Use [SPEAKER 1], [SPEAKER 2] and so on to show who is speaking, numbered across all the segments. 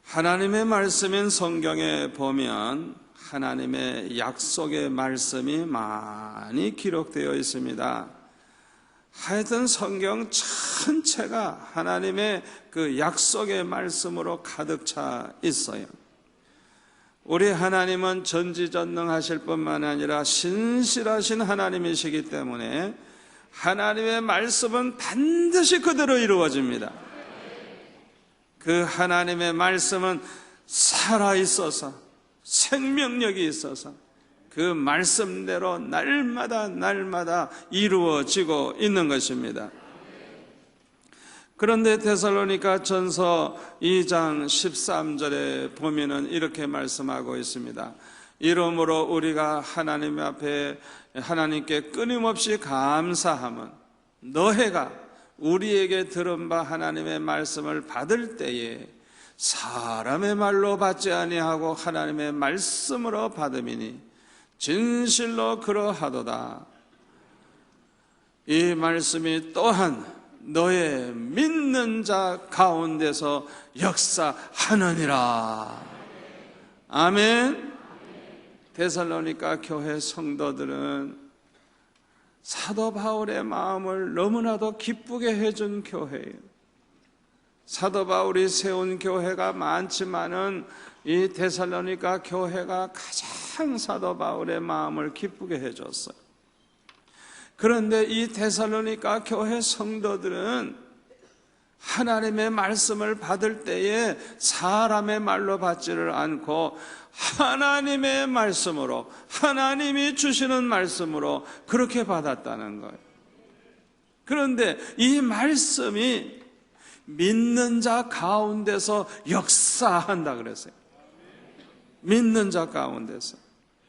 [SPEAKER 1] 하나님의 말씀인 성경에 보면 하나님의 약속의 말씀이 많이 기록되어 있습니다. 하여튼 성경 전체가 하나님의 그 약속의 말씀으로 가득 차 있어요. 우리 하나님은 전지전능하실 뿐만 아니라 신실하신 하나님이시기 때문에 하나님의 말씀은 반드시 그대로 이루어집니다. 그 하나님의 말씀은 살아있어서 생명력이 있어서 그 말씀대로 날마다 이루어지고 있는 것입니다. 그런데 데살로니가 전서 2장 13절에 보면은 이렇게 말씀하고 있습니다. 이러므로 우리가 하나님 앞에 하나님께 끊임없이 감사함은 너희가 우리에게 들은 바 하나님의 말씀을 받을 때에 사람의 말로 받지 아니하고 하나님의 말씀으로 받음이니 진실로 그러하도다. 이 말씀이 또한 너의 믿는 자 가운데서 역사하느니라. 아멘. 데살로니가 교회 성도들은 사도 바울의 마음을 너무나도 기쁘게 해준 교회예요. 사도 바울이 세운 교회가 많지만은 이 데살로니가 교회가 가장 사도 바울의 마음을 기쁘게 해줬어요. 그런데 이 데살로니가 교회 성도들은 하나님의 말씀을 받을 때에 사람의 말로 받지를 않고 하나님의 말씀으로, 하나님이 주시는 말씀으로 그렇게 받았다는 거예요. 그런데 이 말씀이 믿는 자 가운데서 역사한다 그랬어요. 믿는 자 가운데서.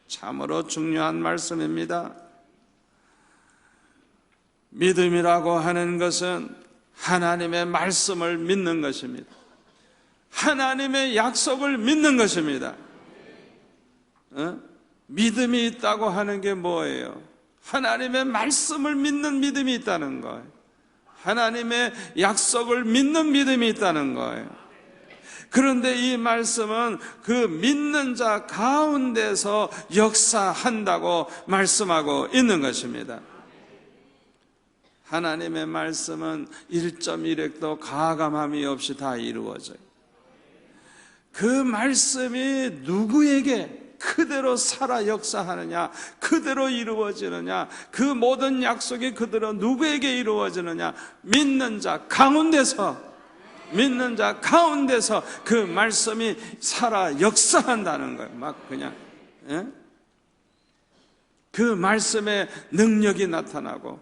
[SPEAKER 1] 참으로 중요한 말씀입니다. 믿음이라고 하는 것은 하나님의 말씀을 믿는 것입니다. 하나님의 약속을 믿는 것입니다. 믿음이 있다고 하는 게 뭐예요? 하나님의 말씀을 믿는 믿음이 있다는 거예요. 하나님의 약속을 믿는 믿음이 있다는 거예요. 그런데 이 말씀은 그 믿는 자 가운데서 역사한다고 말씀하고 있는 것입니다. 하나님의 말씀은 1.1획도 가감함이 없이 다 이루어져요. 그 말씀이 누구에게 그대로 살아 역사하느냐, 그대로 이루어지느냐, 그 모든 약속이 그대로 누구에게 이루어지느냐, 믿는 자 가운데서 그 말씀이 살아 역사한다는 거예요. 막 그냥 그 말씀의 능력이 나타나고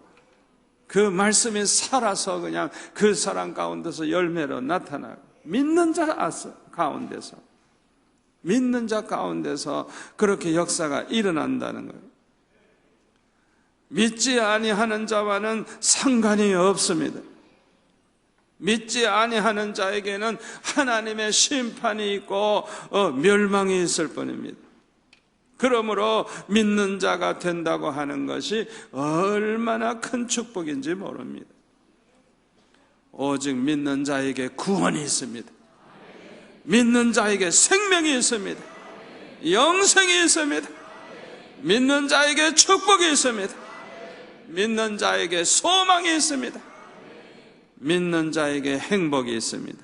[SPEAKER 1] 그 말씀이 살아서 그냥 그 사람 가운데서 열매로 나타나고, 믿는 자 가운데서 그렇게 역사가 일어난다는 거예요. 믿지 아니하는 자와는 상관이 없습니다. 믿지 아니하는 자에게는 하나님의 심판이 있고 멸망이 있을 뿐입니다. 그러므로 믿는 자가 된다고 하는 것이 얼마나 큰 축복인지 모릅니다. 오직 믿는 자에게 구원이 있습니다. 믿는 자에게 생명이 있습니다. 영생이 있습니다. 믿는 자에게 축복이 있습니다. 믿는 자에게 소망이 있습니다. 믿는 자에게 행복이 있습니다.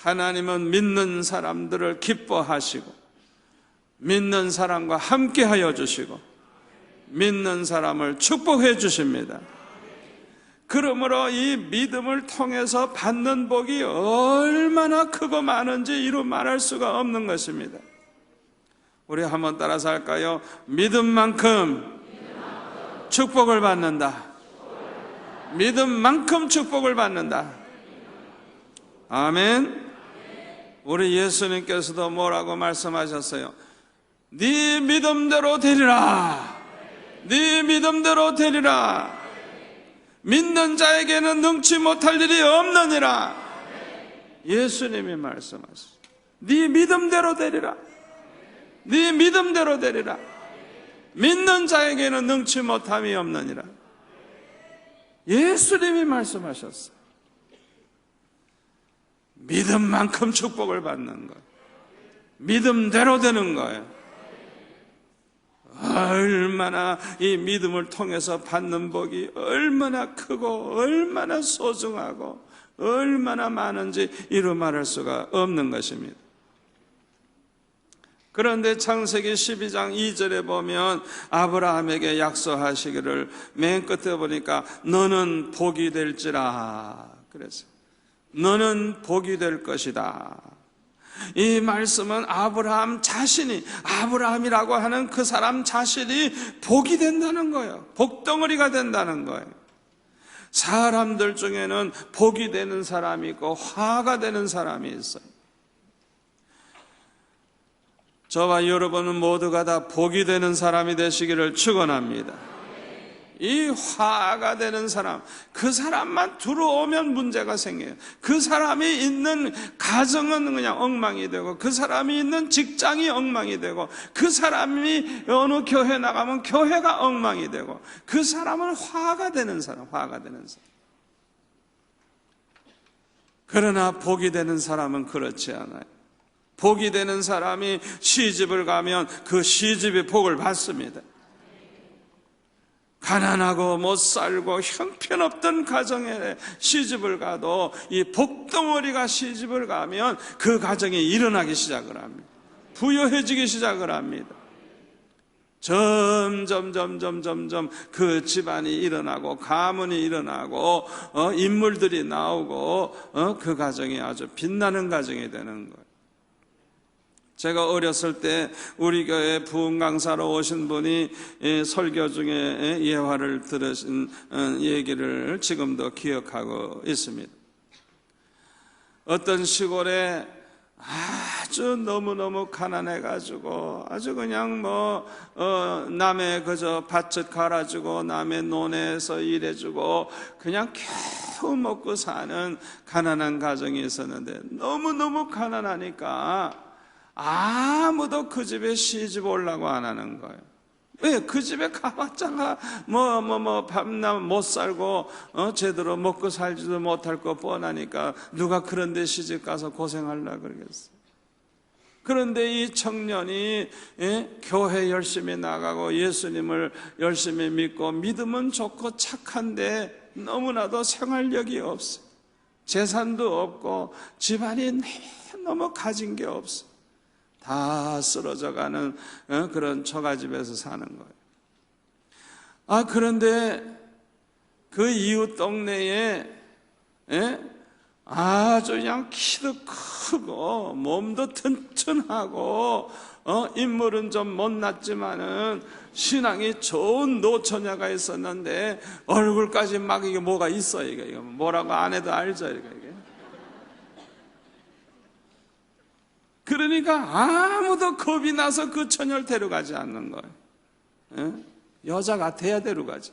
[SPEAKER 1] 하나님은 믿는 사람들을 기뻐하시고 믿는 사람과 함께하여 주시고 믿는 사람을 축복해 주십니다. 그러므로 이 믿음을 통해서 받는 복이 얼마나 크고 많은지 이루 말할 수가 없는 것입니다. 우리 한번 따라서 할까요? 믿음만큼 축복을 받는다. 믿음만큼 축복을 받는다. 아멘. 우리 예수님께서도 뭐라고 말씀하셨어요? 네 믿음대로 되리라. 네 믿음대로 되리라. 믿는 자에게는 능치 못할 일이 없느니라. 예수님이 말씀하셨어요. 네 믿음대로 되리라. 네 믿음대로 되리라. 믿는 자에게는 능치 못함이 없느니라. 예수님이 말씀하셨어요. 믿음만큼 축복을 받는 거예요. 믿음대로 되는 거예요. 얼마나 이 믿음을 통해서 받는 복이 얼마나 크고 얼마나 소중하고 얼마나 많은지 이루 말할 수가 없는 것입니다. 그런데 창세기 12장 2절에 보면 아브라함에게 약속하시기를 맨 끝에 보니까 너는 복이 될지라 그랬어요. 너는 복이 될 것이다. 이 말씀은 아브라함 자신이, 아브라함이라고 하는 그 사람 자신이 복이 된다는 거예요. 복덩어리가 된다는 거예요. 사람들 중에는 복이 되는 사람이 있고 화가 되는 사람이 있어요. 저와 여러분은 모두가 다 복이 되는 사람이 되시기를 축원합니다. 이 화가 되는 사람, 그 사람만 들어오면 문제가 생겨요. 그 사람이 있는 가정은 그냥 엉망이 되고, 그 사람이 있는 직장이 엉망이 되고, 그 사람이 어느 교회 나가면 교회가 엉망이 되고, 그 사람은 화가 되는 사람, 화가 되는 사람. 그러나 복이 되는 사람은 그렇지 않아요. 복이 되는 사람이 시집을 가면 그 시집이 복을 받습니다. 가난하고 못 살고 형편없던 가정에 시집을 가도 이 복덩어리가 시집을 가면 그 가정이 일어나기 시작을 합니다. 부유해지기 시작을 합니다. 점점 그 집안이 일어나고 가문이 일어나고 인물들이 나오고 그 가정이 아주 빛나는 가정이 되는 거예요. 제가 어렸을 때 우리 교회 부흥 강사로 오신 분이 설교 중에 예화를 들으신 얘기를 지금도 기억하고 있습니다. 어떤 시골에 아주 너무너무 가난해가지고 아주 그냥 남의 그저 밭을 갈아주고 남의 논에서 일해주고 그냥 겨우 먹고 사는 가난한 가정이 있었는데 너무너무 가난하니까 아무도 그 집에 시집 오려고 안 하는 거예요. 왜? 그 집에 가봤자 밤낮 못 살고 제대로 먹고 살지도 못할 거 뻔하니까 누가 그런 데 시집 가서 고생하려고 그러겠어요. 그런데 이 청년이 교회 열심히 나가고 예수님을 열심히 믿고 믿음은 좋고 착한데 너무나도 생활력이 없어요. 재산도 없고 집안이 너무 가진 게 없어요. 다 쓰러져가는 그런 처가집에서 사는 거예요. 그런데 그 이웃 동네에 아주 그냥 키도 크고 몸도 튼튼하고 인물은 좀 못났지만은 신앙이 좋은 노처녀가 있었는데 얼굴까지 막 이게 뭐가 있어 이게 뭐라고 안 해도 알죠 이게. 그러니까 아무도 겁이 나서 그 처녀를 데려가지 않는 거예요. 여자 같아야 데려가지.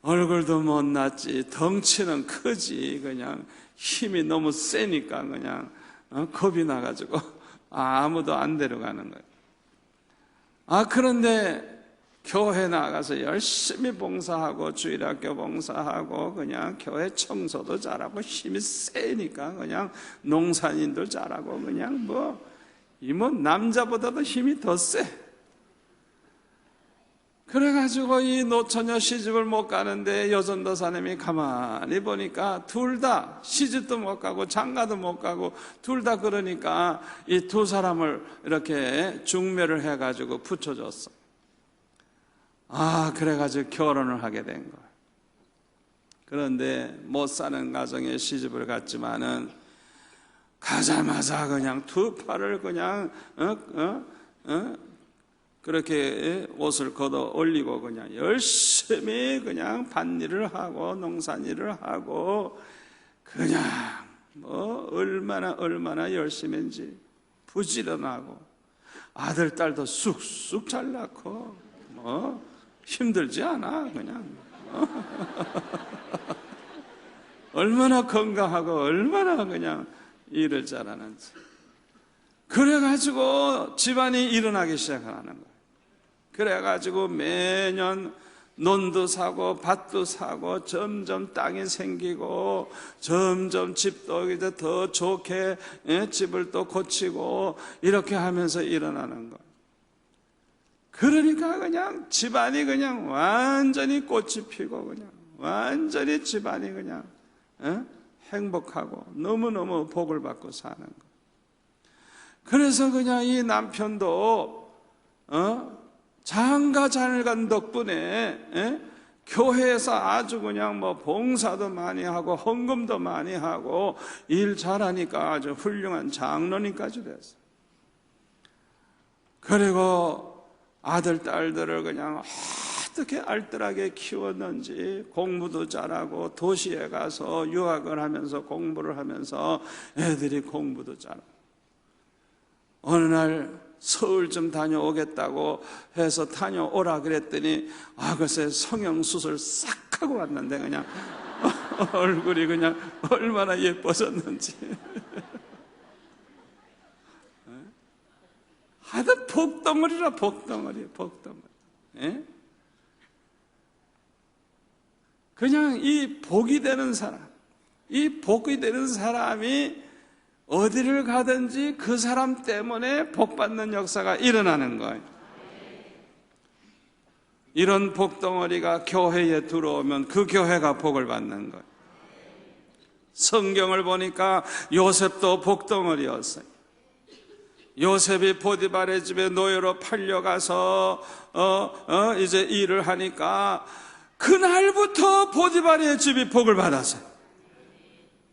[SPEAKER 1] 얼굴도 못났지 덩치는 크지 그냥 힘이 너무 세니까 그냥 겁이 나가지고 아무도 안 데려가는 거예요. 그런데 교회 나가서 열심히 봉사하고 주일학교 봉사하고 그냥 교회 청소도 잘하고 힘이 세니까 그냥 농산인도 잘하고 그냥 남자보다도 힘이 더 세. 그래가지고 이 노처녀 시집을 못 가는데 여전도사님이 가만히 보니까 둘 다 시집도 못 가고 장가도 못 가고 둘 다 그러니까 이 두 사람을 이렇게 중매를 해가지고 붙여줬어. 그래가지고 결혼을 하게 된 거예요. 그런데 못 사는 가정에 시집을 갔지만은 가자마자 그냥 두 팔을 그냥 그렇게 옷을 걷어 올리고 그냥 열심히 그냥 밭일을 하고 농산일을 하고 그냥 얼마나 열심인지 부지런하고 아들 딸도 쑥쑥 잘 낳고 힘들지 않아 그냥 얼마나 건강하고 얼마나 그냥 일을 잘하는지. 그래가지고 집안이 일어나기 시작하는 거예요. 그래가지고 매년 논도 사고 밭도 사고 점점 땅이 생기고 점점 집도 이제 더 좋게 집을 또 고치고 이렇게 하면서 일어나는 거. 그러니까 그냥 집안이 그냥 완전히 꽃이 피고 그냥 완전히 집안이 그냥 행복하고 너무너무 복을 받고 사는 거. 그래서 그냥 이 남편도 장가 잘 간 덕분에 교회에서 아주 그냥 뭐 봉사도 많이 하고 헌금도 많이 하고 일 잘하니까 아주 훌륭한 장로님까지 됐어. 그리고 아들 딸들을 그냥 어떻게 알뜰하게 키웠는지 공부도 잘하고 도시에 가서 유학을 하면서 공부를 하면서 애들이 공부도 잘하고 어느 날 서울 좀 다녀오겠다고 해서 다녀오라 그랬더니 글쎄 성형수술 싹 하고 왔는데 그냥 얼굴이 그냥 얼마나 예뻐졌는지 하여튼 복덩어리라 복덩어리. 그냥 이 복이 되는 사람, 이 복이 되는 사람이 어디를 가든지 그 사람 때문에 복받는 역사가 일어나는 거예요. 이런 복덩어리가 교회에 들어오면 그 교회가 복을 받는 거예요. 성경을 보니까 요셉도 복덩어리였어요. 요셉이 보디발의 집에 노예로 팔려가서 이제 일을 하니까 그날부터 보디발의 집이 복을 받았어요.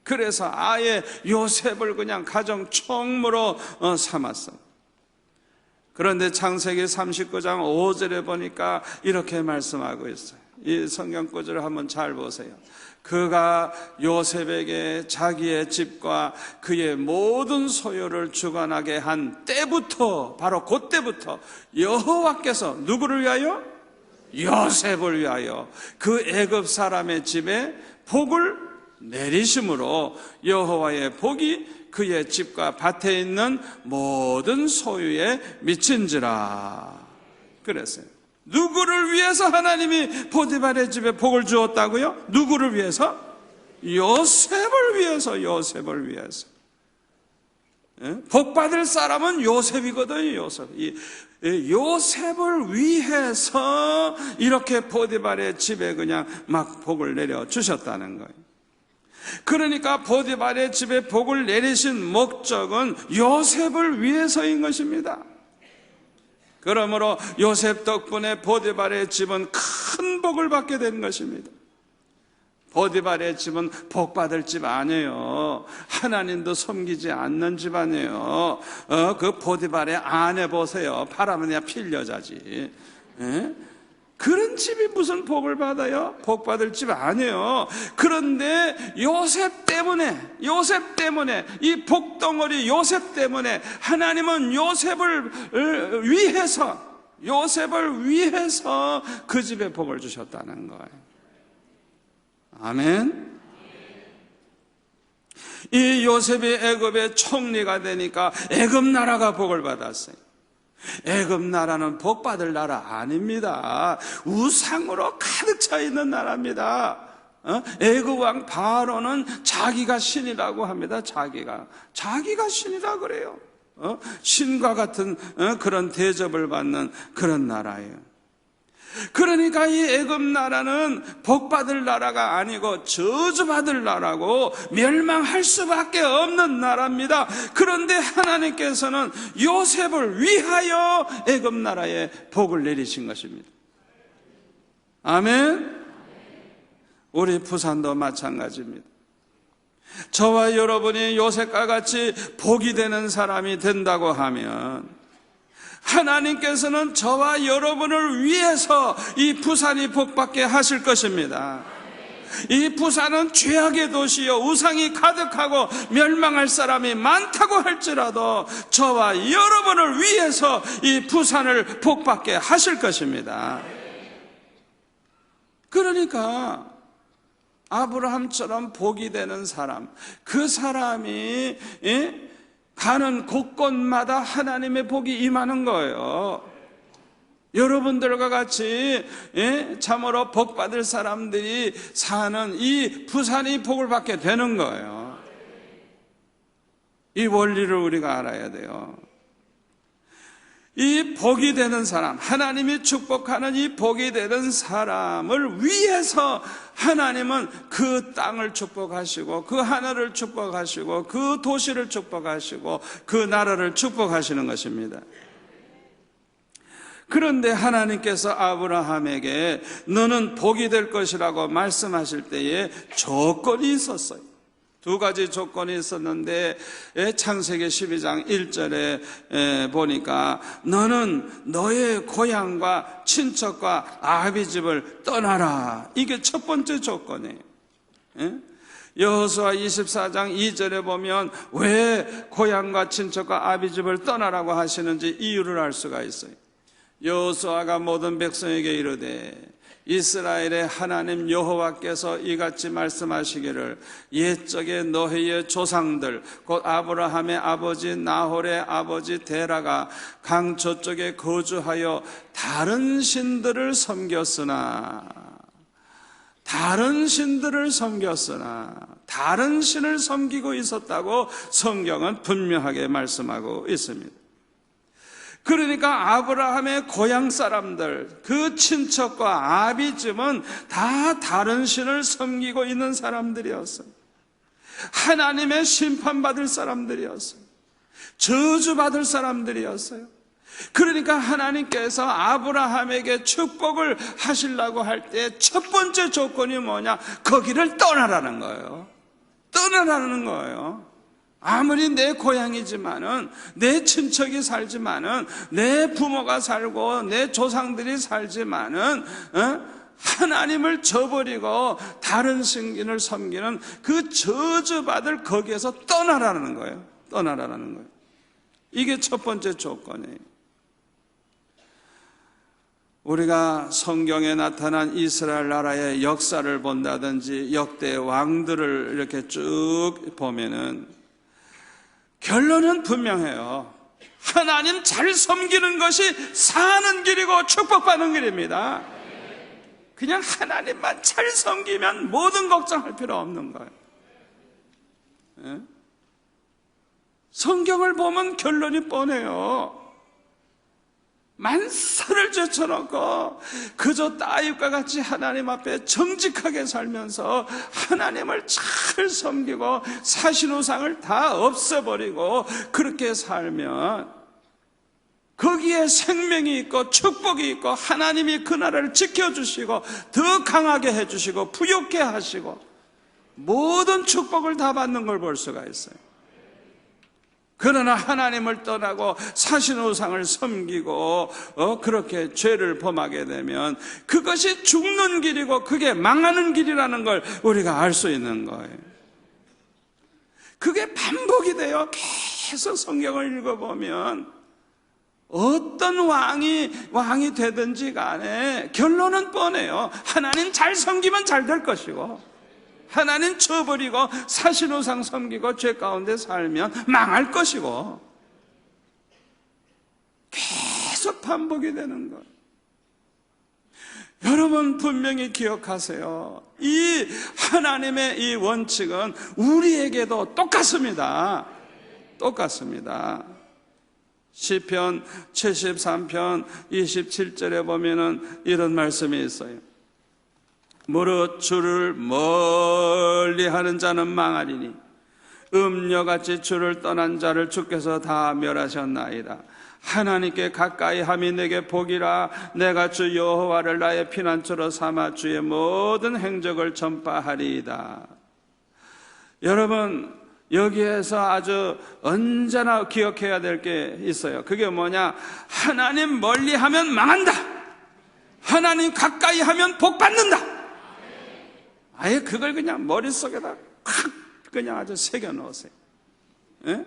[SPEAKER 1] 그래서 아예 요셉을 그냥 가정 총무로 삼았어. 그런데 창세기 39장 5절에 보니까 이렇게 말씀하고 있어요. 이 성경 구절을 한번 잘 보세요. 그가 요셉에게 자기의 집과 그의 모든 소유를 주관하게 한 때부터, 바로 그때부터 여호와께서 누구를 위하여? 요셉을 위하여 그 애굽 사람의 집에 복을 내리심으로 여호와의 복이 그의 집과 밭에 있는 모든 소유에 미친지라 그랬어요. 누구를 위해서 하나님이 보디발의 집에 복을 주었다고요? 누구를 위해서? 요셉을 위해서. 요셉을 위해서. 복 받을 사람은 요셉이거든요. 요셉. 요셉을 위해서 이렇게 보디발의 집에 그냥 막 복을 내려 주셨다는 거예요. 그러니까 보디발의 집에 복을 내리신 목적은 요셉을 위해서인 것입니다. 그러므로 요셉 덕분에 보디발의 집은 큰 복을 받게 된 것입니다. 보디발의 집은 복 받을 집 아니에요. 하나님도 섬기지 않는 집 아니에요. 그 보디발의 아내 보세요. 바람은 그냥 필여자지. 그런 집이 무슨 복을 받아요? 복 받을 집 아니에요. 그런데 요셉 때문에 이 복덩어리 요셉 때문에 하나님은 요셉을 위해서 그 집에 복을 주셨다는 거예요. 아멘. 이 요셉이 애굽의 총리가 되니까 애굽 나라가 복을 받았어요. 애굽 나라는 복 받을 나라 아닙니다. 우상으로 가득 차 있는 나라입니다. 애굽 왕 바로는 자기가 신이라고 합니다. 자기가 신이라 그래요. 신과 같은 그런 대접을 받는 그런 나라예요. 그러니까 이 애굽 나라는 복 받을 나라가 아니고 저주받을 나라고 멸망할 수밖에 없는 나라입니다. 그런데 하나님께서는 요셉을 위하여 애굽 나라에 복을 내리신 것입니다. 아멘. 우리 부산도 마찬가지입니다. 저와 여러분이 요셉과 같이 복이 되는 사람이 된다고 하면 하나님께서는 저와 여러분을 위해서 이 부산이 복받게 하실 것입니다. 이 부산은 죄악의 도시요 우상이 가득하고 멸망할 사람이 많다고 할지라도 저와 여러분을 위해서 이 부산을 복받게 하실 것입니다. 그러니까 아브라함처럼 복이 되는 사람, 그 사람이 가는 곳곳마다 하나님의 복이 임하는 거예요. 여러분들과 같이 참으로 복받을 사람들이 사는 이 부산이 복을 받게 되는 거예요. 이 원리를 우리가 알아야 돼요. 이 복이 되는 사람, 하나님이 축복하는 이 복이 되는 사람을 위해서 하나님은 그 땅을 축복하시고 그 하늘을 축복하시고 그 도시를 축복하시고 그 나라를 축복하시는 것입니다. 그런데 하나님께서 아브라함에게 너는 복이 될 것이라고 말씀하실 때에 조건이 있었어요. 두 가지 조건이 있었는데 창세기 12장 1절에 보니까 너는 너의 고향과 친척과 아비 집을 떠나라. 이게 첫 번째 조건이에요. 여호수아 24장 2절에 보면 왜 고향과 친척과 아비 집을 떠나라고 하시는지 이유를 알 수가 있어요. 여호수아가 모든 백성에게 이르되 이스라엘의 하나님 여호와께서 이같이 말씀하시기를 옛적에 너희의 조상들 곧 아브라함의 아버지 나홀의 아버지 데라가 강 저쪽에 거주하여 다른 신들을 섬겼으나 다른 신을 섬기고 있었다고 성경은 분명하게 말씀하고 있습니다. 그러니까 아브라함의 고향 사람들, 그 친척과 아비쯤은 다 다른 신을 섬기고 있는 사람들이었어요. 하나님의 심판받을 사람들이었어요. 저주받을 사람들이었어요. 그러니까 하나님께서 아브라함에게 축복을 하시려고 할 때 첫 번째 조건이 뭐냐? 거기를 떠나라는 거예요. 떠나라는 거예요. 아무리 내 고향이지만은, 내 친척이 살지만은, 내 부모가 살고 내 조상들이 살지만은 하나님을 저버리고 다른 신을 섬기는 그 저주받을 거기에서 떠나라는 거예요. 떠나라는 거예요. 이게 첫 번째 조건이에요. 우리가 성경에 나타난 이스라엘 나라의 역사를 본다든지 역대 왕들을 이렇게 쭉 보면은 결론은 분명해요. 하나님 잘 섬기는 것이 사는 길이고 축복받는 길입니다. 그냥 하나님만 잘 섬기면 모든 걱정할 필요 없는 거예요. 성경을 보면 결론이 뻔해요. 만사를 제쳐놓고 그저 따윗과 같이 하나님 앞에 정직하게 살면서 하나님을 잘 섬기고 사신우상을 다 없애버리고 그렇게 살면 거기에 생명이 있고 축복이 있고 하나님이 그 나라를 지켜주시고 더 강하게 해주시고 부욕케 하시고 모든 축복을 다 받는 걸 볼 수가 있어요. 그러나 하나님을 떠나고 사신우상을 섬기고 그렇게 죄를 범하게 되면 그것이 죽는 길이고 그게 망하는 길이라는 걸 우리가 알 수 있는 거예요. 그게 반복이 돼요. 계속 성경을 읽어보면 어떤 왕이 되든지 간에 결론은 뻔해요. 하나님 잘 섬기면 잘 될 것이고 하나님 쳐버리고 사신우상 섬기고 죄 가운데 살면 망할 것이고 계속 반복이 되는 것. 여러분 분명히 기억하세요. 이 하나님의 이 원칙은 우리에게도 똑같습니다. 똑같습니다. 시편 73편 27절에 보면은 이런 말씀이 있어요. 무릇 주를 멀리하는 자는 망하리니 음녀같이 주를 떠난 자를 주께서 다 멸하셨나이다. 하나님께 가까이 함이 내게 복이라. 내가 주 여호와를 나의 피난처로 삼아 주의 모든 행적을 전파하리이다. 여러분 여기에서 아주 언제나 기억해야 될 게 있어요. 그게 뭐냐? 하나님 멀리하면 망한다. 하나님 가까이 하면 복 받는다. 아예 그걸 그냥 머릿속에다 콱 그냥 아주 새겨 넣으세요. 예?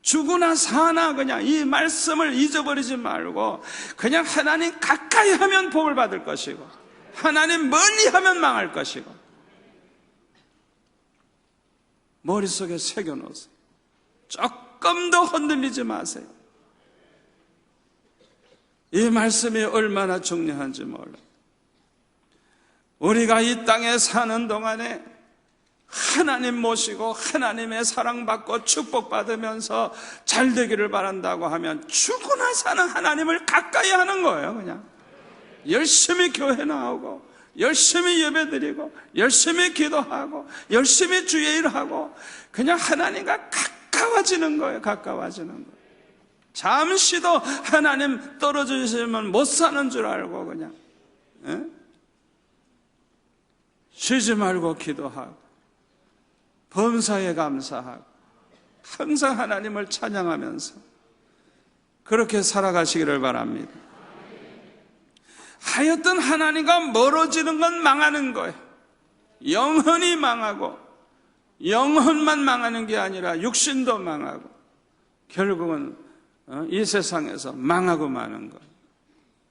[SPEAKER 1] 죽으나 사나 그냥 이 말씀을 잊어버리지 말고 그냥 하나님 가까이 하면 복을 받을 것이고 하나님 멀리 하면 망할 것이고 머릿속에 새겨 넣으세요. 조금 더 흔들리지 마세요. 이 말씀이 얼마나 중요한지 몰라. 우리가 이 땅에 사는 동안에 하나님 모시고 하나님의 사랑받고 축복받으면서 잘 되기를 바란다고 하면 죽으나 사는 하나님을 가까이 하는 거예요. 그냥 열심히 교회 나오고 열심히 예배드리고 열심히 기도하고 열심히 주의 일하고 그냥 하나님과 가까워지는 거예요. 가까워지는 거예요. 잠시도 하나님 떨어지시면 못 사는 줄 알고 그냥 쉬지 말고 기도하고 범사에 감사하고 항상 하나님을 찬양하면서 그렇게 살아가시기를 바랍니다. 하여튼 하나님과 멀어지는 건 망하는 거예요. 영혼이 망하고 영혼만 망하는 게 아니라 육신도 망하고 결국은 이 세상에서 망하고 마는 거예요.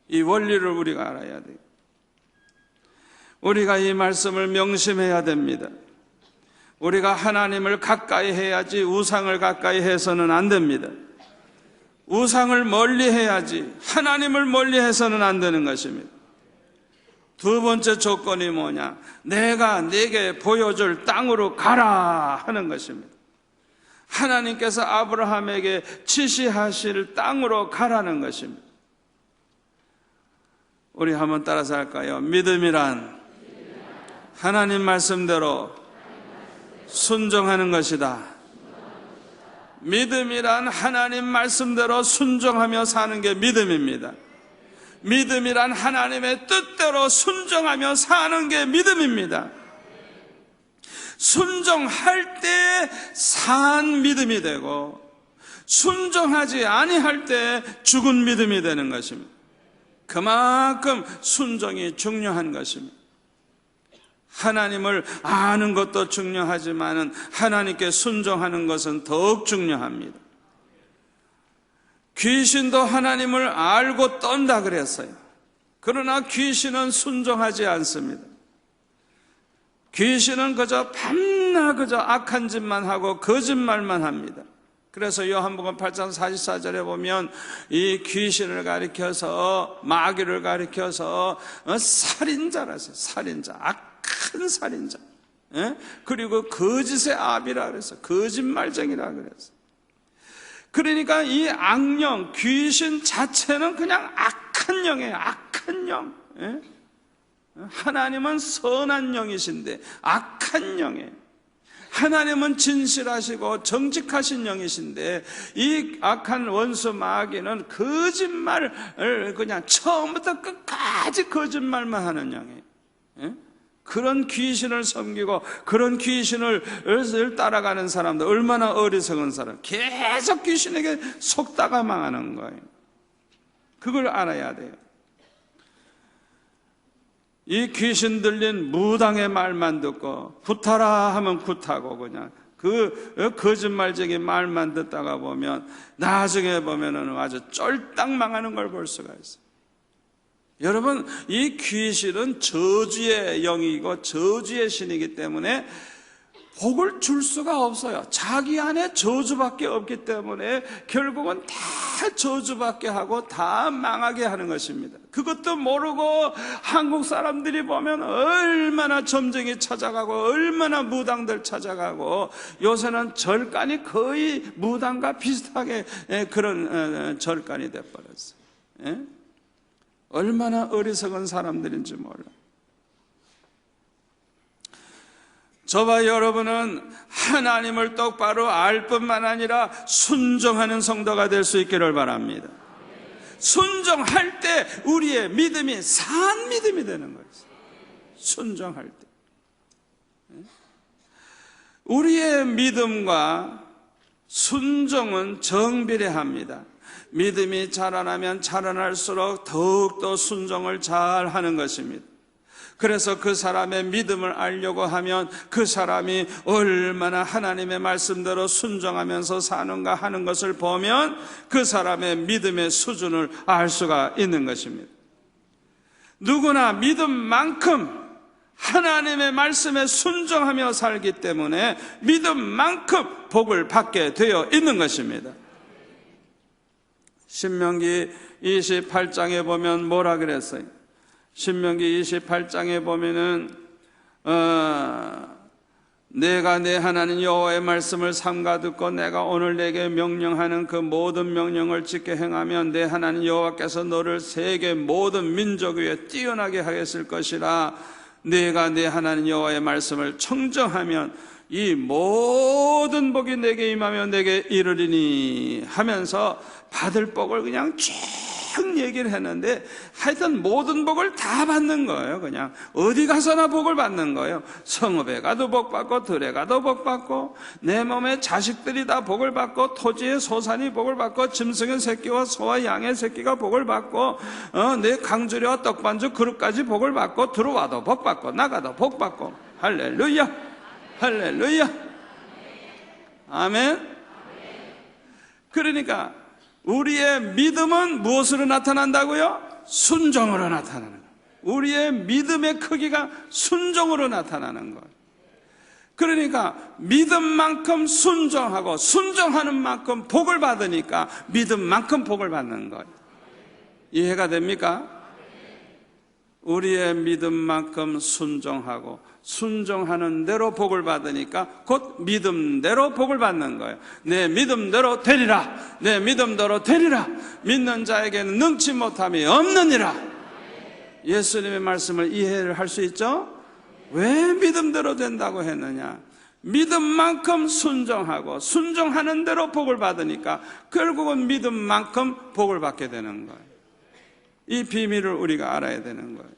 [SPEAKER 1] 이 원리를 우리가 알아야 돼요. 우리가 이 말씀을 명심해야 됩니다. 우리가 하나님을 가까이 해야지 우상을 가까이 해서는 안 됩니다. 우상을 멀리 해야지 하나님을 멀리 해서는 안 되는 것입니다. 두 번째 조건이 뭐냐? 내가 네게 보여줄 땅으로 가라 하는 것입니다. 하나님께서 아브라함에게 지시하실 땅으로 가라는 것입니다. 우리 한번 따라서 할까요? 믿음이란 하나님 말씀대로 순종하는 것이다. 믿음이란 하나님 말씀대로 순종하며 사는 게 믿음입니다. 믿음이란 하나님의 뜻대로 순종하며 사는 게 믿음입니다. 순종할 때 산 믿음이 되고 순종하지 아니할 때 죽은 믿음이 되는 것입니다. 그만큼 순종이 중요한 것입니다. 하나님을 아는 것도 중요하지만 하나님께 순종하는 것은 더욱 중요합니다. 귀신도 하나님을 알고 떤다 그랬어요. 그러나 귀신은 순종하지 않습니다. 귀신은 그저 밤낮 그저 악한 짓만 하고 거짓말만 합니다. 그래서 요한복음 8장 44절에 보면 이 귀신을 가리켜서 마귀를 가리켜서 살인자라서 살인자, 악한 살인자, 그리고 거짓의 아비라 그래서 거짓말쟁이라 그래서. 그러니까 이 악령, 귀신 자체는 그냥 악한 영이에요. 악한 영. 하나님은 선한 영이신데 악한 영이에요. 하나님은 진실하시고 정직하신 영이신데 이 악한 원수 마귀는 거짓말을 그냥 처음부터 끝까지 거짓말만 하는 영이에요. 그런 귀신을 섬기고 그런 귀신을 따라가는 사람들 얼마나 어리석은 사람, 계속 귀신에게 속다가 망하는 거예요. 그걸 알아야 돼요. 이 귀신 들린 무당의 말만 듣고 굿하라 하면 굿하고 그냥 그 거짓말쟁이 말만 듣다가 보면 나중에 보면은 아주 쫄딱 망하는 걸 볼 수가 있어요. 여러분, 이 귀신은 저주의 영이고 저주의 신이기 때문에 복을 줄 수가 없어요. 자기 안에 저주밖에 없기 때문에 결국은 다 저주받게 하고 다 망하게 하는 것입니다. 그것도 모르고 한국 사람들이 보면 얼마나 점쟁이 찾아가고 얼마나 무당들 찾아가고 요새는 절간이 거의 무당과 비슷하게 그런 절간이 돼버렸어요. 얼마나 어리석은 사람들인지 몰라. 저와 여러분은 하나님을 똑바로 알 뿐만 아니라 순종하는 성도가 될 수 있기를 바랍니다. 순종할 때 우리의 믿음이 산 믿음이 되는 거예요. 순종할 때 우리의 믿음과 순종은 정비례합니다. 믿음이 자라나면 자라날수록 더욱더 순종을 잘 하는 것입니다. 그래서 그 사람의 믿음을 알려고 하면 그 사람이 얼마나 하나님의 말씀대로 순종하면서 사는가 하는 것을 보면 그 사람의 믿음의 수준을 알 수가 있는 것입니다. 누구나 믿음만큼 하나님의 말씀에 순종하며 살기 때문에 믿음만큼 복을 받게 되어 있는 것입니다. 신명기 28장에 보면 뭐라 그랬어요? 신명기 28장에 보면은 내가 내 하나님 여호와의 말씀을 삼가 듣고 내가 오늘 내게 명령하는 그 모든 명령을 지켜 행하면 내 하나님 여호와께서 너를 세계 모든 민족 위에 뛰어나게 하겠을 것이라. 내가 내 하나님 여호와의 말씀을 청정하면 이 모든 복이 내게 임하며 내게 이르리니 하면서 받을 복을 그냥 쭉 얘기를 했는데, 하여튼 모든 복을 다 받는 거예요. 그냥 어디 가서나 복을 받는 거예요. 성읍에 가도 복 받고, 들에 가도 복 받고, 내 몸에 자식들이 다 복을 받고, 토지의 소산이 복을 받고, 짐승의 새끼와 소와 양의 새끼가 복을 받고, 내 강주리와 떡반죽 그릇까지 복을 받고, 들어와도 복 받고, 나가도 복 받고. 할렐루야, 할렐루야, 아멘. 그러니까 우리의 믿음은 무엇으로 나타난다고요? 순종으로 나타나는 거예요. 우리의 믿음의 크기가 순종으로 나타나는 거예요. 그러니까 믿음만큼 순종하고 순종하는 만큼 복을 받으니까 믿음만큼 복을 받는 거예요. 이해가 됩니까? 우리의 믿음만큼 순종하고 순종하는 대로 복을 받으니까 곧 믿음대로 복을 받는 거예요. 내 믿음대로 되리라, 내 믿음대로 되리라. 믿는 자에게는 능치 못함이 없느니라. 예수님의 말씀을 이해를 할 수 있죠? 왜 믿음대로 된다고 했느냐? 믿음만큼 순종하고 순종하는 대로 복을 받으니까 결국은 믿음만큼 복을 받게 되는 거예요. 이 비밀을 우리가 알아야 되는 거예요.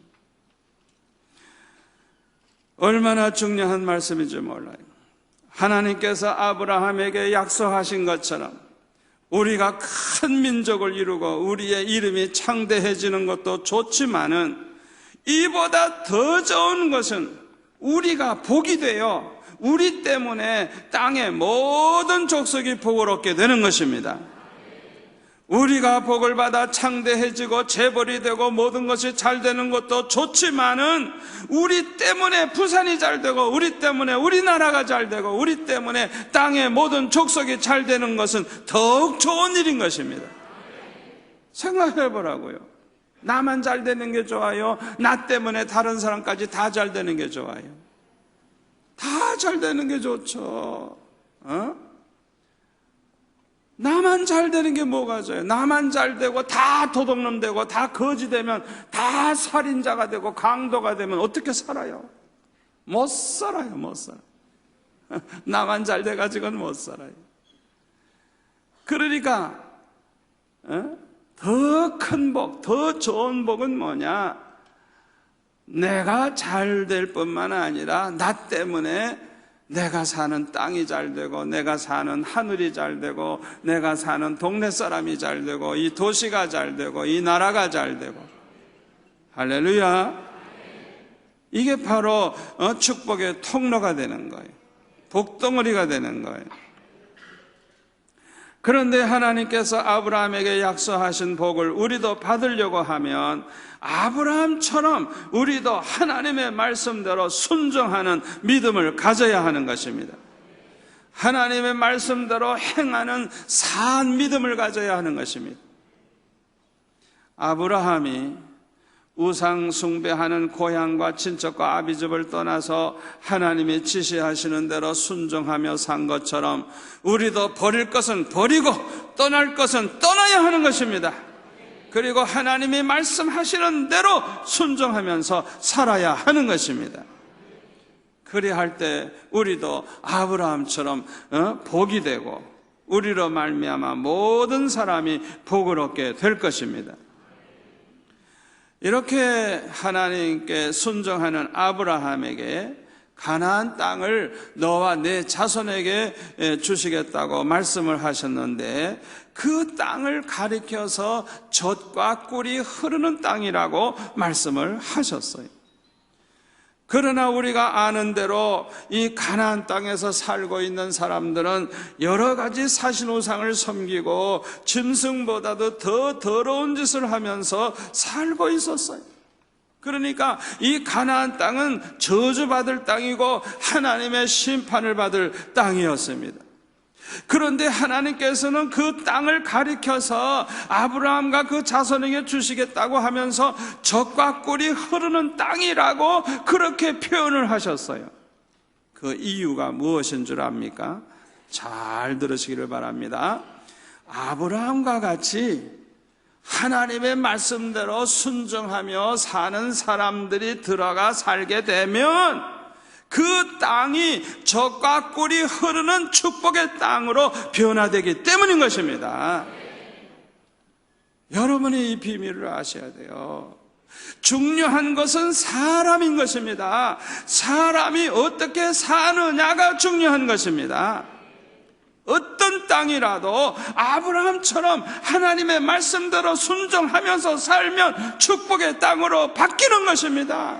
[SPEAKER 1] 얼마나 중요한 말씀인지 몰라요. 하나님께서 아브라함에게 약속하신 것처럼 우리가 큰 민족을 이루고 우리의 이름이 창대해지는 것도 좋지만은 이보다 더 좋은 것은 우리가 복이 되어 우리 때문에 땅의 모든 족속이 복을 얻게 되는 것입니다. 우리가 복을 받아 창대해지고 재벌이 되고 모든 것이 잘 되는 것도 좋지만은 우리 때문에 부산이 잘 되고 우리 때문에 우리나라가 잘 되고 우리 때문에 땅의 모든 족속이 잘 되는 것은 더욱 좋은 일인 것입니다. 생각해 보라고요. 나만 잘 되는 게 좋아요? 나 때문에 다른 사람까지 다 잘 되는 게 좋아요? 다 잘 되는 게 좋죠. 나만 잘 되는 게 뭐가 좋아요? 나만 잘 되고 다 도둑놈 되고 다 거지 되면, 다 살인자가 되고 강도가 되면 어떻게 살아요? 못 살아요. 못 살아요. 나만 잘 돼가지고는 못 살아요. 그러니까 더 큰 복, 더 좋은 복은 뭐냐? 내가 잘 될 뿐만 아니라 나 때문에 내가 사는 땅이 잘 되고 내가 사는 하늘이 잘 되고 내가 사는 동네 사람이 잘 되고 이 도시가 잘 되고 이 나라가 잘 되고. 할렐루야. 이게 바로 축복의 통로가 되는 거예요. 복덩어리가 되는 거예요. 그런데 하나님께서 아브라함에게 약속하신 복을 우리도 받으려고 하면 아브라함처럼 우리도 하나님의 말씀대로 순종하는 믿음을 가져야 하는 것입니다. 하나님의 말씀대로 행하는 산 믿음을 가져야 하는 것입니다. 아브라함이 우상 숭배하는 고향과 친척과 아비집을 떠나서 하나님이 지시하시는 대로 순종하며 산 것처럼 우리도 버릴 것은 버리고 떠날 것은 떠나야 하는 것입니다. 그리고 하나님이 말씀하시는 대로 순종하면서 살아야 하는 것입니다. 그리할 때 우리도 아브라함처럼 복이 되고 우리로 말미암아 모든 사람이 복을 얻게 될 것입니다. 이렇게 하나님께 순종하는 아브라함에게 가나안 땅을 너와 내 자손에게 주시겠다고 말씀을 하셨는데, 그 땅을 가리켜서 젖과 꿀이 흐르는 땅이라고 말씀을 하셨어요. 그러나 우리가 아는 대로 이 가나안 땅에서 살고 있는 사람들은 여러 가지 사신우상을 섬기고 짐승보다도 더 더러운 짓을 하면서 살고 있었어요. 그러니까 이 가나안 땅은 저주받을 땅이고 하나님의 심판을 받을 땅이었습니다. 그런데 하나님께서는 그 땅을 가리켜서 아브라함과 그 자손에게 주시겠다고 하면서 젖과 꿀이 흐르는 땅이라고 그렇게 표현을 하셨어요. 그 이유가 무엇인 줄 압니까? 잘 들으시기를 바랍니다. 아브라함과 같이 하나님의 말씀대로 순종하며 사는 사람들이 들어가 살게 되면 그 땅이 젖과 꿀이 흐르는 축복의 땅으로 변화되기 때문인 것입니다. 여러분이 이 비밀을 아셔야 돼요. 중요한 것은 사람인 것입니다. 사람이 어떻게 사느냐가 중요한 것입니다. 어떤 땅이라도 아브라함처럼 하나님의 말씀대로 순종하면서 살면 축복의 땅으로 바뀌는 것입니다.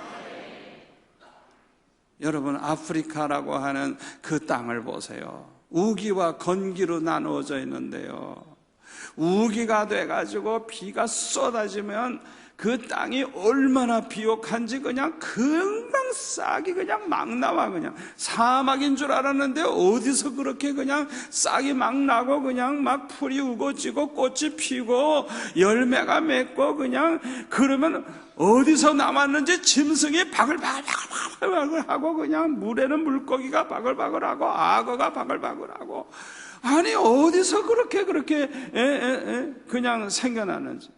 [SPEAKER 1] 여러분, 아프리카라고 하는 그 땅을 보세요. 우기와 건기로 나누어져 있는데요, 우기가 돼가지고 비가 쏟아지면 그 땅이 얼마나 비옥한지 그냥 금방 싹이 그냥 막 나와. 그냥 사막인 줄 알았는데 어디서 그렇게 그냥 싹이 막 나고 그냥 막 풀이 우거지고 꽃이 피고 열매가 맺고 그냥, 그러면 어디서 남았는지 짐승이 바글바글 하고, 그냥 물에는 물고기가 바글바글하고 악어가 바글바글하고, 아니 어디서 그렇게 그냥 생겨나는지.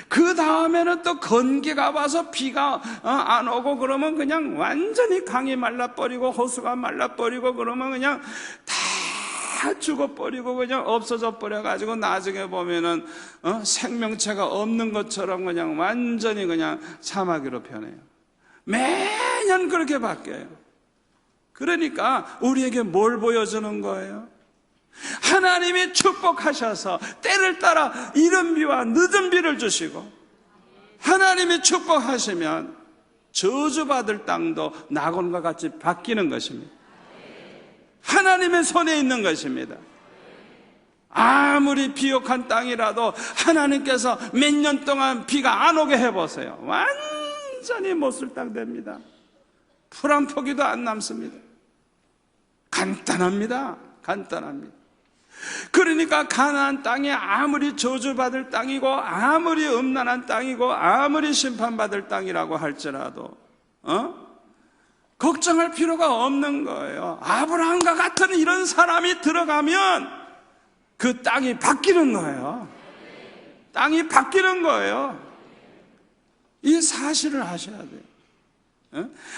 [SPEAKER 1] 그 다음에는 또 건기가 와서 비가 안 오고 그러면 그냥 완전히 강이 말라버리고 호수가 말라버리고 그러면 그냥 다 죽어버리고 그냥 없어져 버려가지고 나중에 보면은 생명체가 없는 것처럼 그냥 완전히 그냥 사마귀로 변해요. 매년 그렇게 바뀌어요. 그러니까 우리에게 뭘 보여주는 거예요? 하나님이 축복하셔서 때를 따라 이른 비와 늦은 비를 주시고, 하나님이 축복하시면 저주받을 땅도 낙원과 같이 바뀌는 것입니다. 하나님의 손에 있는 것입니다. 아무리 비옥한 땅이라도 하나님께서 몇 년 동안 비가 안 오게 해보세요. 완전히 못쓸 땅 됩니다. 풀 한 포기도 안 남습니다. 간단합니다. 간단합니다. 그러니까 가나안 땅이 아무리 저주받을 땅이고 아무리 음란한 땅이고 아무리 심판받을 땅이라고 할지라도 걱정할 필요가 없는 거예요. 아브라함과 같은 이런 사람이 들어가면 그 땅이 바뀌는 거예요. 땅이 바뀌는 거예요. 이 사실을 아셔야 돼요.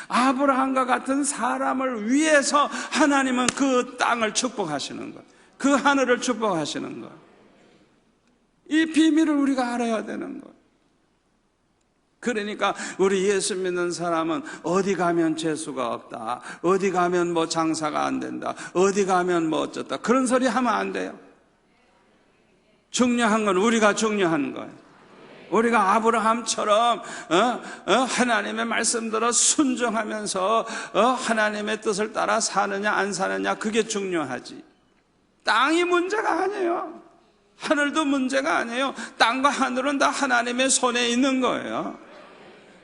[SPEAKER 1] 아브라함과 같은 사람을 위해서 하나님은 그 땅을 축복하시는 거예요. 그 하늘을 축복하시는 거예요. 이 비밀을 우리가 알아야 되는 거예요. 그러니까 우리 예수 믿는 사람은 어디 가면 재수가 없다, 어디 가면 뭐 장사가 안 된다, 어디 가면 뭐 어쩌다, 그런 소리 하면 안 돼요. 중요한 건 우리가 중요한 거예요. 우리가 아브라함처럼 하나님의 말씀대로 순종하면서 하나님의 뜻을 따라 사느냐 안 사느냐, 그게 중요하지. 땅이 문제가 아니에요. 하늘도 문제가 아니에요. 땅과 하늘은 다 하나님의 손에 있는 거예요.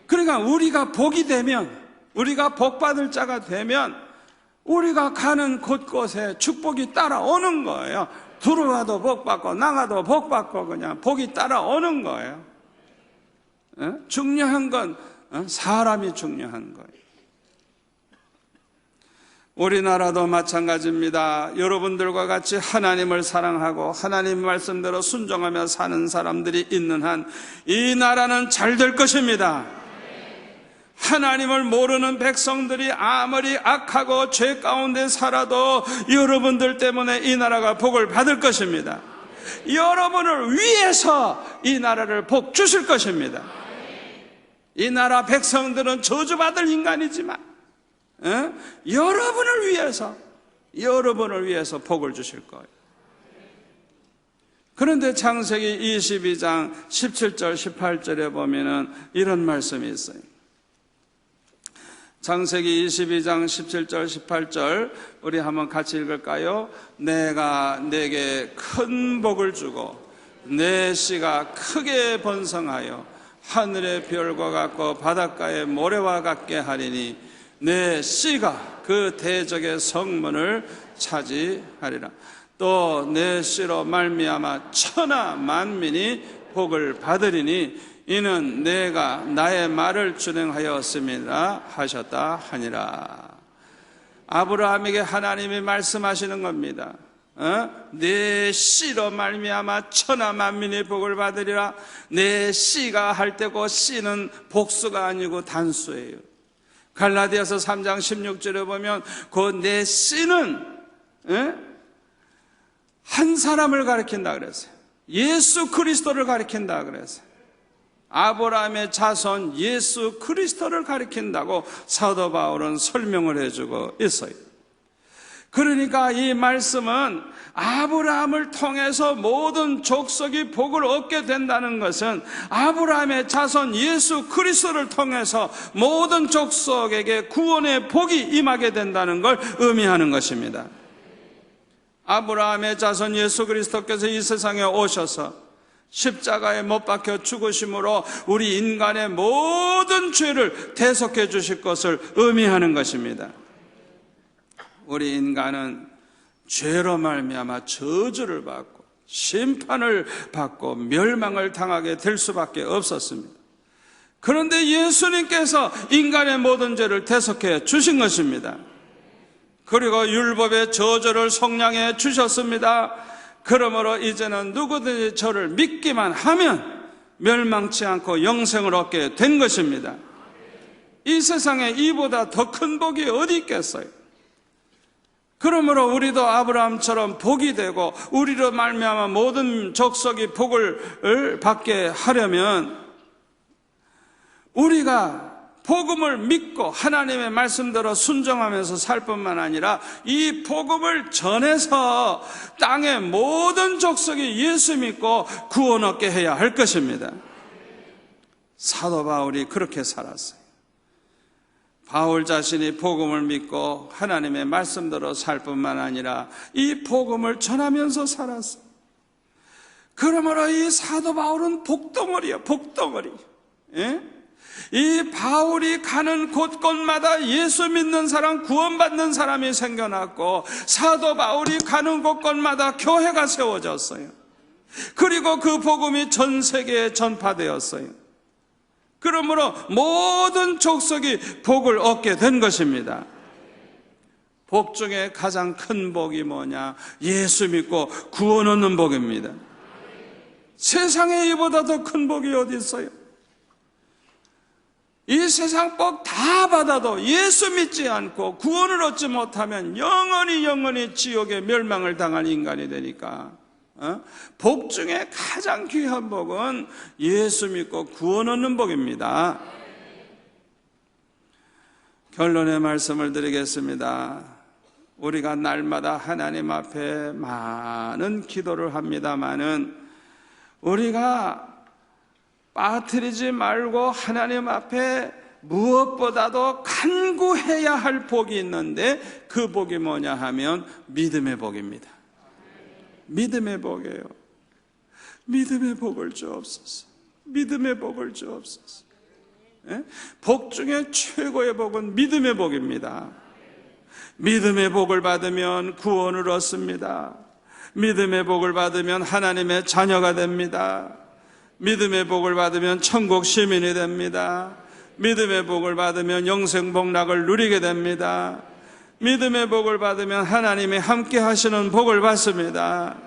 [SPEAKER 1] 그러니까 우리가 복이 되면, 우리가 복받을 자가 되면 우리가 가는 곳곳에 축복이 따라오는 거예요. 들어와도 복받고 나가도 복받고 그냥 복이 따라오는 거예요. 중요한 건 사람이 중요한 거예요. 우리나라도 마찬가지입니다. 여러분들과 같이 하나님을 사랑하고 하나님 말씀대로 순종하며 사는 사람들이 있는 한 이 나라는 잘 될 것입니다. 하나님을 모르는 백성들이 아무리 악하고 죄 가운데 살아도 여러분들 때문에 이 나라가 복을 받을 것입니다. 여러분을 위해서 이 나라를 복 주실 것입니다. 이 나라 백성들은 저주받을 인간이지만 여러분을 위해서 복을 주실 거예요. 그런데 창세기 22장 17절 18절에 보면은 이런 말씀이 있어요. 창세기 22장 17절 18절 우리 한번 같이 읽을까요? 내가 내게 큰 복을 주고 내 씨가 크게 번성하여 하늘의 별과 같고 바닷가의 모래와 같게 하리니 내 씨가 그 대적의 성문을 차지하리라. 또 내 씨로 말미암아 천하 만민이 복을 받으리니 이는 내가 나의 말을 준행하였음이라 하셨다 하니라. 아브라함에게 하나님이 말씀하시는 겁니다. 내 씨로 말미암아 천하 만민이 복을 받으리라. 내 씨가 할 때고 씨는 복수가 아니고 단수예요. 갈라디아서 3장 16절에 보면 그 내 씨는 한 사람을 가리킨다 그랬어요. 예수 그리스도를 가리킨다 그랬어요. 아브라함의 자손 예수 그리스도를 가리킨다고 사도 바울은 설명을 해주고 있어요. 그러니까 이 말씀은 아브라함을 통해서 모든 족속이 복을 얻게 된다는 것은 아브라함의 자손 예수 그리스도를 통해서 모든 족속에게 구원의 복이 임하게 된다는 걸 의미하는 것입니다. 아브라함의 자손 예수 그리스도께서 이 세상에 오셔서 십자가에 못 박혀 죽으심으로 우리 인간의 모든 죄를 대속해 주실 것을 의미하는 것입니다. 우리 인간은 죄로 말미암아 저주를 받고 심판을 받고 멸망을 당하게 될 수밖에 없었습니다. 그런데 예수님께서 인간의 모든 죄를 대속해 주신 것입니다. 그리고 율법의 저주를 속량해 주셨습니다. 그러므로 이제는 누구든지 저를 믿기만 하면 멸망치 않고 영생을 얻게 된 것입니다. 이 세상에 이보다 더 큰 복이 어디 있겠어요? 그러므로 우리도 아브라함처럼 복이 되고 우리로 말미암아 모든 족속이 복을 받게 하려면 우리가 복음을 믿고 하나님의 말씀대로 순종하면서 살 뿐만 아니라 이 복음을 전해서 땅의 모든 족속이 예수 믿고 구원 얻게 해야 할 것입니다. 사도 바울이 그렇게 살았어요. 바울 자신이 복음을 믿고 하나님의 말씀대로 살 뿐만 아니라 이 복음을 전하면서 살았어요. 그러므로 이 사도 바울은 복덩어리예요. 복덩어리. 예? 이 바울이 가는 곳곳마다 예수 믿는 사람, 구원받는 사람이 생겨났고 사도 바울이 가는 곳곳마다 교회가 세워졌어요. 그리고 그 복음이 전 세계에 전파되었어요. 그러므로 모든 족속이 복을 얻게 된 것입니다. 복 중에 가장 큰 복이 뭐냐? 예수 믿고 구원 얻는 복입니다. 세상에 이보다 더 큰 복이 어디 있어요? 이 세상 복 다 받아도 예수 믿지 않고 구원을 얻지 못하면 영원히 지옥에 멸망을 당할 인간이 되니까 복 중에 가장 귀한 복은 예수 믿고 구원 얻는 복입니다. 결론의 말씀을 드리겠습니다. 우리가 날마다 하나님 앞에 많은 기도를 합니다마는 우리가 빠뜨리지 말고 하나님 앞에 무엇보다도 간구해야 할 복이 있는데 그 복이 뭐냐 하면 믿음의 복입니다. 믿음의 복이에요. 믿음의 복을 주옵소서. 믿음의 복을 주옵소서. 예? 복 중에 최고의 복은 믿음의 복입니다. 믿음의 복을 받으면 구원을 얻습니다. 믿음의 복을 받으면 하나님의 자녀가 됩니다. 믿음의 복을 받으면 천국 시민이 됩니다. 믿음의 복을 받으면 영생 복락을 누리게 됩니다. 믿음의 복을 받으면 하나님이 함께 하시는 복을 받습니다.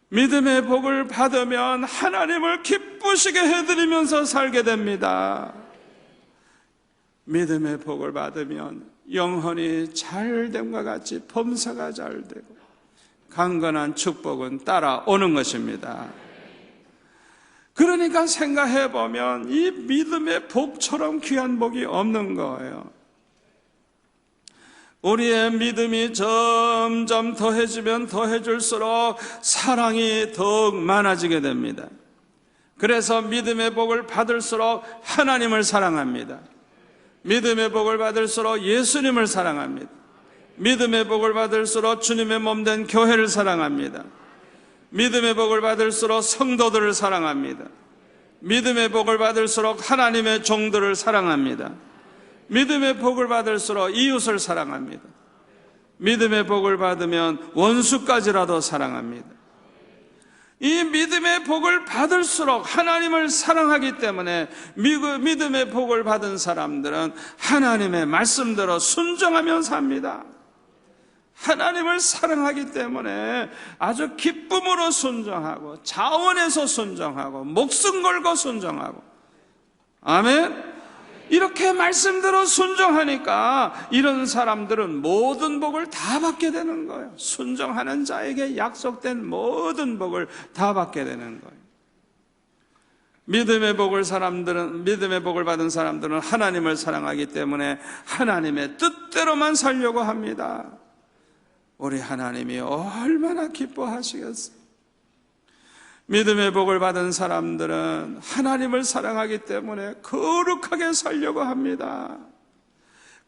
[SPEAKER 1] 믿음의 복을 받으면 하나님을 기쁘시게 해드리면서 살게 됩니다. 믿음의 복을 받으면 영혼이 잘됨과 같이 범사가 잘되고 강건한 축복은 따라오는 것입니다. 그러니까 생각해보면 이 믿음의 복처럼 귀한 복이 없는 거예요. 우리의 믿음이 점점 더해지면 더해질수록 사랑이 더욱 많아지게 됩니다. 그래서 믿음의 복을 받을수록 하나님을 사랑합니다. 믿음의 복을 받을수록 예수님을 사랑합니다. 믿음의 복을 받을수록 주님의 몸된 교회를 사랑합니다. 믿음의 복을 받을수록 성도들을 사랑합니다. 믿음의 복을 받을수록 하나님의 종들을 사랑합니다. 믿음의 복을 받을수록 이웃을 사랑합니다. 믿음의 복을 받으면 원수까지라도 사랑합니다. 이 믿음의 복을 받을수록 하나님을 사랑하기 때문에 믿음의 복을 받은 사람들은 하나님의 말씀대로 순종하며 삽니다. 하나님을 사랑하기 때문에 아주 기쁨으로 순종하고 자원해서 순종하고 목숨 걸고 순종하고, 아멘. 이렇게 말씀대로 순종하니까 이런 사람들은 모든 복을 다 받게 되는 거예요. 순종하는 자에게 약속된 모든 복을 다 받게 되는 거예요. 믿음의 복을 받은 사람들은 하나님을 사랑하기 때문에 하나님의 뜻대로만 살려고 합니다. 우리 하나님이 얼마나 기뻐하시겠어요. 믿음의 복을 받은 사람들은 하나님을 사랑하기 때문에 거룩하게 살려고 합니다.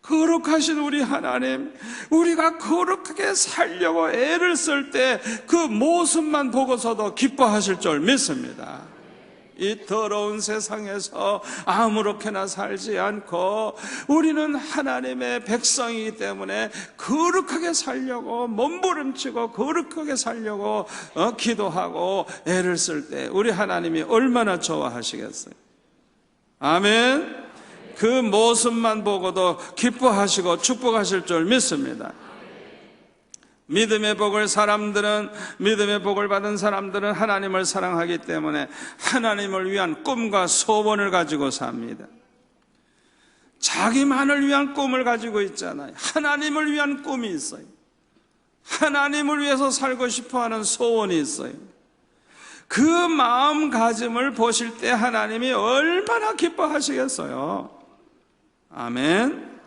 [SPEAKER 1] 거룩하신 우리 하나님, 우리가 거룩하게 살려고 애를 쓸 때 그 모습만 보고서도 기뻐하실 줄 믿습니다. 이 더러운 세상에서 아무렇게나 살지 않고 우리는 하나님의 백성이기 때문에 거룩하게 살려고 몸부림치고 거룩하게 살려고 기도하고 애를 쓸 때 우리 하나님이 얼마나 좋아하시겠어요. 아멘. 그 모습만 보고도 기뻐하시고 축복하실 줄 믿습니다. 믿음의 복을 받은 사람들은 하나님을 사랑하기 때문에 하나님을 위한 꿈과 소원을 가지고 삽니다. 자기만을 위한 꿈을 가지고 있잖아요. 하나님을 위한 꿈이 있어요. 하나님을 위해서 살고 싶어하는 소원이 있어요. 그 마음가짐을 보실 때 하나님이 얼마나 기뻐하시겠어요. 아멘.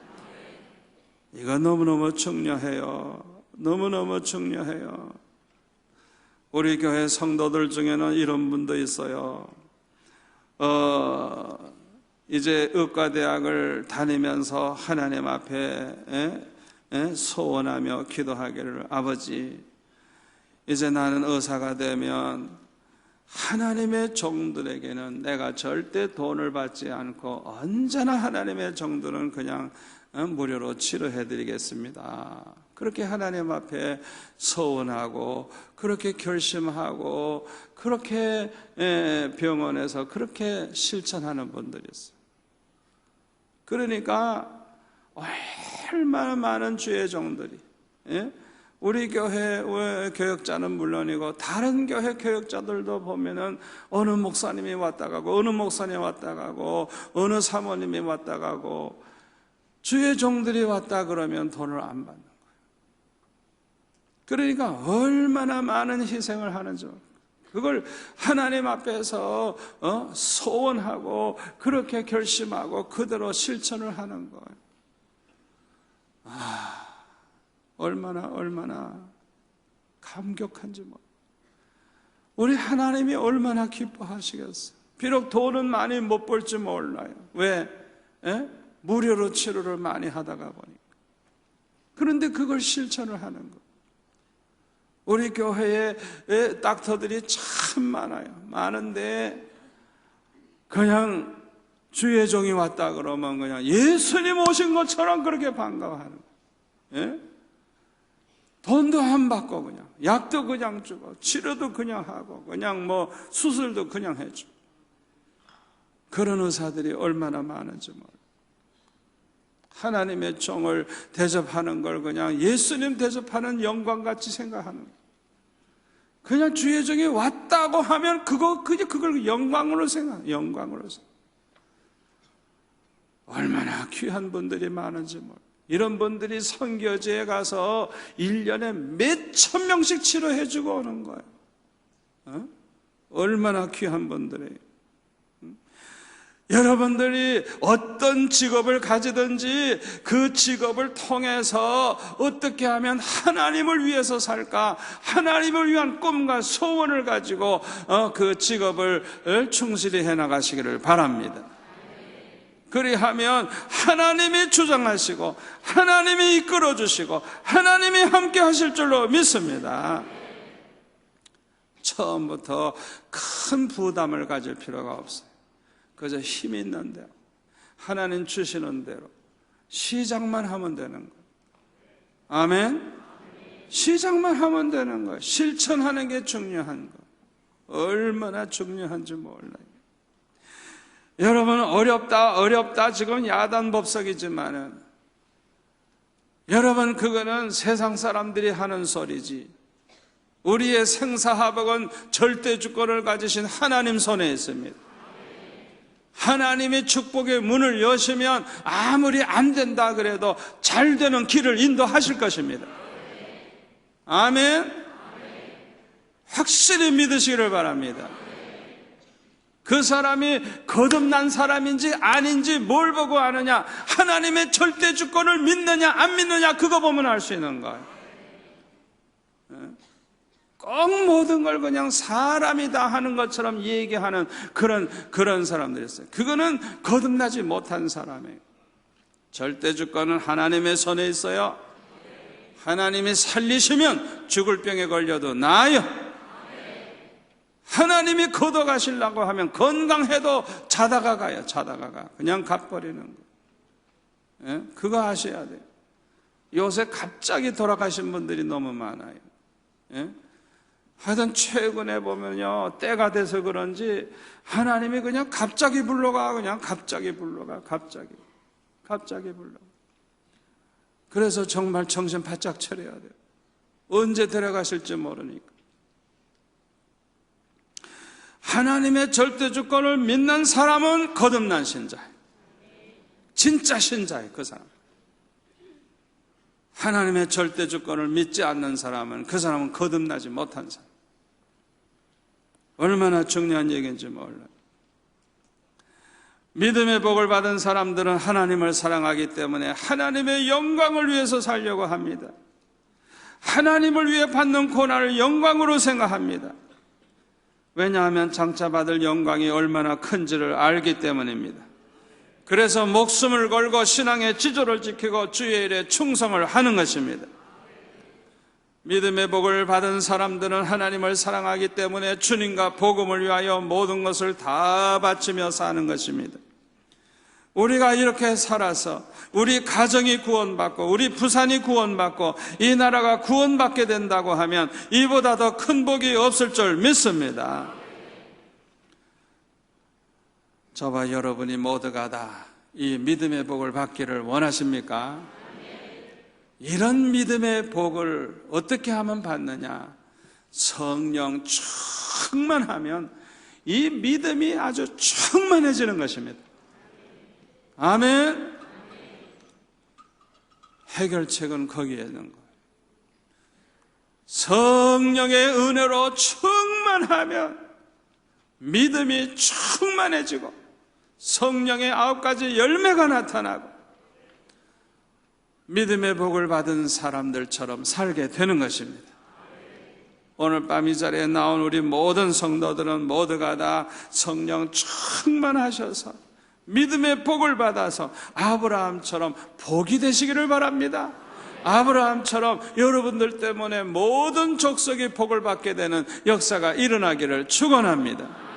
[SPEAKER 1] 이거 너무너무 중요해요. 너무너무 중요해요. 우리 교회 성도들 중에는 이런 분도 있어요. 이제 의과대학을 다니면서 하나님 앞에 소원하며 기도하기를, 아버지, 이제 나는 의사가 되면 하나님의 종들에게는 내가 절대 돈을 받지 않고 언제나 하나님의 종들은 그냥 무료로 치료해드리겠습니다. 그렇게 하나님 앞에 소원하고 그렇게 결심하고 그렇게 병원에서 그렇게 실천하는 분들이 있어요. 그러니까 얼마나 많은 주의 종들이, 우리 교회 교역자는 물론이고 다른 교회 교역자들도 보면은 어느 목사님이 왔다 가고 어느 목사님이 왔다 가고 어느 사모님이 왔다 가고 주의 종들이 왔다 그러면 돈을 안 받는 거예요. 그러니까 얼마나 많은 희생을 하는지, 그걸 하나님 앞에서 소원하고 그렇게 결심하고 그대로 실천을 하는 거예요. 얼마나 감격한지 우리 하나님이 얼마나 기뻐하시겠어요. 비록 돈은 많이 못 벌지 몰라요. 왜? 무료로 치료를 많이 하다가 보니까. 그런데 그걸 실천을 하는 거예요. 우리 교회에 닥터들이 참 많아요. 많은데 그냥 주의 종이 왔다 그러면 그냥 예수님 오신 것처럼 그렇게 반가워하는 거예요. 돈도 안 받고 그냥 약도 그냥 주고 치료도 그냥 하고 그냥 뭐 수술도 그냥 해주고, 그런 의사들이 얼마나 많은지 몰라요. 하나님의 종을 대접하는 걸 그냥 예수님 대접하는 영광같이 생각하는 거예요. 그냥 주의 종이 왔다고 하면 그걸 영광으로 생각해요. 영광으로 생각. 얼마나 귀한 분들이 많은지 몰라요. 이런 분들이 선교지에 가서 1년에 몇천 명씩 치료해주고 오는 거예요. 얼마나 귀한 분들이에요. 여러분들이 어떤 직업을 가지든지 그 직업을 통해서 어떻게 하면 하나님을 위해서 살까, 하나님을 위한 꿈과 소원을 가지고 그 직업을 충실히 해나가시기를 바랍니다. 그리하면 하나님이 주장하시고 하나님이 이끌어주시고 하나님이 함께 하실 줄로 믿습니다. 처음부터 큰 부담을 가질 필요가 없어요. 그저 힘 있는 대로, 하나님 주시는 대로 시작만 하면 되는 거예요. 아멘? 시작만 하면 되는 거예요. 실천하는 게 중요한 거예요. 얼마나 중요한지 몰라요. 여러분, 어렵다 지금 야단법석이지만은 여러분, 그거는 세상 사람들이 하는 소리지. 우리의 생사화복은 절대 주권을 가지신 하나님 손에 있습니다. 하나님이 축복의 문을 여시면 아무리 안 된다 그래도 잘 되는 길을 인도하실 것입니다. 아멘? 확실히 믿으시기를 바랍니다. 그 사람이 거듭난 사람인지 아닌지 뭘 보고 아느냐? 하나님의 절대 주권을 믿느냐 안 믿느냐 그거 보면 알 수 있는 거예요. 꼭 모든 걸 그냥 사람이 다 하는 것처럼 얘기하는 그런 사람들이 있어요. 그거는 거듭나지 못한 사람이에요. 절대 주권은 하나님의 손에 있어요. 하나님이 살리시면 죽을 병에 걸려도 나아요. 하나님이 걷어가시려고 하면 건강해도 자다가 가요. 자다가 가. 그냥 가버리는 거예요. 그거 아셔야 돼요. 요새 갑자기 돌아가신 분들이 너무 많아요. 하여튼 최근에 보면요, 때가 돼서 그런지 하나님이 그냥 갑자기 불러가. 그냥 갑자기 불러가. 갑자기 불러가. 그래서 정말 정신 바짝 차려야 돼요. 언제 데려가실지 모르니까. 하나님의 절대 주권을 믿는 사람은 거듭난 신자예요. 진짜 신자예요, 그 사람. 하나님의 절대 주권을 믿지 않는 사람은 그 사람은 거듭나지 못한 사람. 얼마나 중요한 얘기인지 몰라요. 믿음의 복을 받은 사람들은 하나님을 사랑하기 때문에 하나님의 영광을 위해서 살려고 합니다. 하나님을 위해 받는 고난을 영광으로 생각합니다. 왜냐하면 장차 받을 영광이 얼마나 큰지를 알기 때문입니다. 그래서 목숨을 걸고 신앙의 지조를 지키고 주의 일에 충성을 하는 것입니다. 믿음의 복을 받은 사람들은 하나님을 사랑하기 때문에 주님과 복음을 위하여 모든 것을 다 바치며 사는 것입니다. 우리가 이렇게 살아서 우리 가정이 구원받고 우리 부산이 구원받고 이 나라가 구원받게 된다고 하면 이보다 더 큰 복이 없을 줄 믿습니다. 저와 여러분이 모두가 다 이 믿음의 복을 받기를 원하십니까? 이런 믿음의 복을 어떻게 하면 받느냐? 성령 충만하면 이 믿음이 아주 충만해지는 것입니다. 아멘. 해결책은 거기에 있는 거예요. 성령의 은혜로 충만하면 믿음이 충만해지고 성령의 9가지 열매가 나타나고 믿음의 복을 받은 사람들처럼 살게 되는 것입니다. 오늘 밤 이 자리에 나온 우리 모든 성도들은 모두가 다 성령 충만하셔서 믿음의 복을 받아서 아브라함처럼 복이 되시기를 바랍니다. 아브라함처럼 여러분들 때문에 모든 족속이 복을 받게 되는 역사가 일어나기를 축원합니다.